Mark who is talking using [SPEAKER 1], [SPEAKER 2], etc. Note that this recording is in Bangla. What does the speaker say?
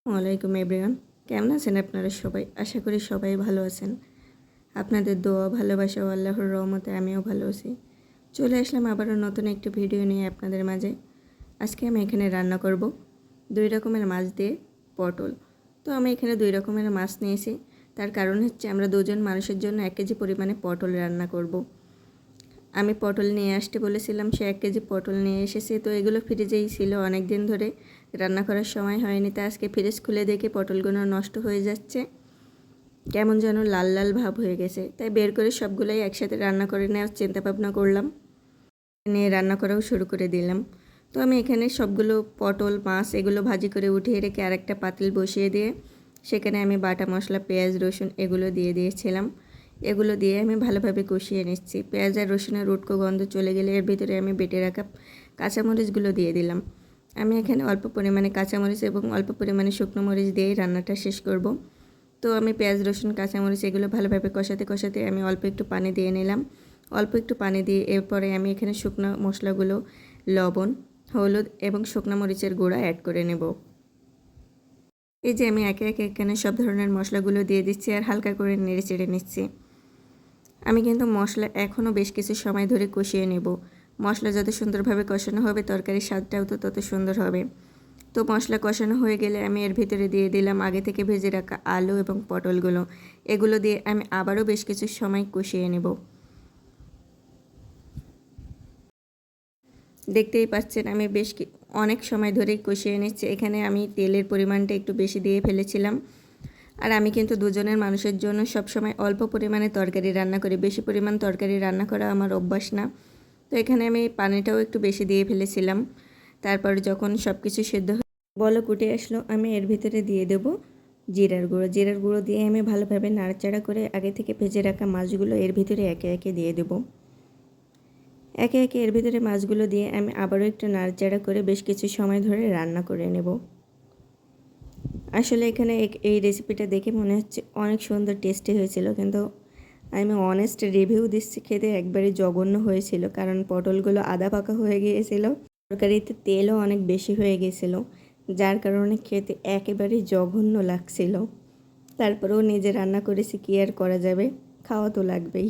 [SPEAKER 1] ওয়ালাইকুম এভরিওয়ান, কেমন আছেন আপনারা সবাই? আশা করি সবাই ভালো আছেন। আপনাদের দোয়া, ভালোবাসা ও আল্লাহর রহমতে আমিও ভালো আছি। চলে আসলাম আবারও নতুন একটি ভিডিও নিয়ে আপনাদের মাঝে। আজকে আমি এখানে রান্না করব 2 রকমের মাছ দিয়ে পটল। তো আমি এখানে 2 রকমের মাছ নিয়েছি। তার কারণ হচ্ছে আমরা 2 জন মানুষের জন্য 1 কেজি পরিমাণে পটল রান্না করব। আমি পটল নিয়ে আসতে বলেছিলাম, সে 1 কেজি পটল নিয়ে এসেছে। তো এগুলো ফ্রিজেই ছিল অনেক দিন ধরে, রান্না করার সময় হয়নি। তা আজকে ফ্রিজ খুলে দেখে পটলগুলো নষ্ট হয়ে যাচ্ছে, কেমন যেন লাল লাল ভাব হয়ে গেছে। তাই বের করে সবগুলোই একসাথে রান্না করে নেওয়ার চিন্তা ভাবনা করলাম, নিয়ে রান্না করাও শুরু করে দিলাম। তো আমি এখানে সবগুলো পটল, মাছ এগুলো ভাজি করে উঠিয়ে রেখে আরেকটা পাতিল বসিয়ে দিয়ে সেখানে আমি বাটা মশলা, পেঁয়াজ, রসুন এগুলো দিয়ে দিয়েছিলাম। এগুলো দিয়ে আমি ভালোভাবে কষিয়ে নিচ্ছি। পেঁয়াজ আর রসুনের উটকো গন্ধ চলে গেলে এর ভিতরে আমি বেটে রাখা কাঁচামরিচগুলো দিয়ে দিলাম। আমি এখানে অল্প পরিমাণে কাঁচামরিচ এবং অল্প পরিমাণে শুকনো মরিচ দিয়েই রান্নাটা শেষ করব। তো আমি পেঁয়াজ, রসুন, কাঁচামরিচ এগুলো ভালোভাবে কষাতে কষাতে আমি অল্প একটু পানি দিয়ে নিলাম। অল্প একটু পানি দিয়ে এরপরে আমি এখানে শুকনো মশলাগুলো, লবণ, হলুদ এবং শুকনো মরিচের গুঁড়া অ্যাড করে নেব। এই যে আমি একে একে এখানে সব ধরনের মশলাগুলো দিয়ে দিচ্ছি আর হালকা করে নেড়ে চেড়ে নিচ্ছি। আমি কিন্তু মশলা এখনও বেশ কিছু সময় ধরে কষিয়ে নেব। মশলা যত সুন্দরভাবে কষানো হবে তরকারির স্বাদটাও তো তত সুন্দর হবে। তো মশলা কষানো হয়ে গেলে আমি এর ভিতরে দিয়ে দিলাম আগে থেকে ভেজে রাখা আলু এবং পটলগুলো। এগুলো দিয়ে আমি আবারও বেশ কিছু সময় কষিয়ে নেব। দেখতেই পাচ্ছেন আমি অনেক সময় ধরেই কষিয়ে নিচ্ছি। এখানে আমি তেলের পরিমাণটা একটু বেশি দিয়ে ফেলেছিলাম। আর আমি কিন্তু 2 জনের মানুষের জন্য সবসময় অল্প পরিমাণে তরকারি রান্না করি, বেশি পরিমাণ তরকারি রান্না করা আমার অভ্যাস না। তো এখানে আমি পানিটাও একটু বেশি দিয়ে ফেলেছিলাম। তারপর যখন সব কিছু সেদ্ধ হয়ে বলক উঠে আসলো, আমি এর ভিতরে দিয়ে দেব জিরার গুঁড়ো। জিরার গুঁড়ো দিয়ে আমি ভালোভাবে নাড়াচাড়া করে আগে থেকে ভেজে রাখা মাছগুলো এর ভিতরে একে একে দিয়ে দেব। একে একে এর ভিতরে মাছগুলো দিয়ে আমি আবারও একটু নাড়াচাড়া করে বেশ কিছু সময় ধরে রান্না করে নেব। আসলে এখানে এই রেসিপিটা দেখে মনে হচ্ছে অনেক সুন্দর টেস্টি হয়েছিল, কিন্তু আমি অনেস্ট রিভিউ দিচ্ছি, খেতে একবারে জঘন্য হয়েছিল। কারণ পটলগুলো আধা পাকা হয়ে গিয়েছিল, তরকারিতে তেলও অনেক বেশি হয়ে গিয়েছিল, যার কারণে খেতে একেবারেই জঘন্য লাগছিল। তারপরেও নিজে রান্না করেছি, কি আর করা যাবে, খাওয়া তো লাগবেই।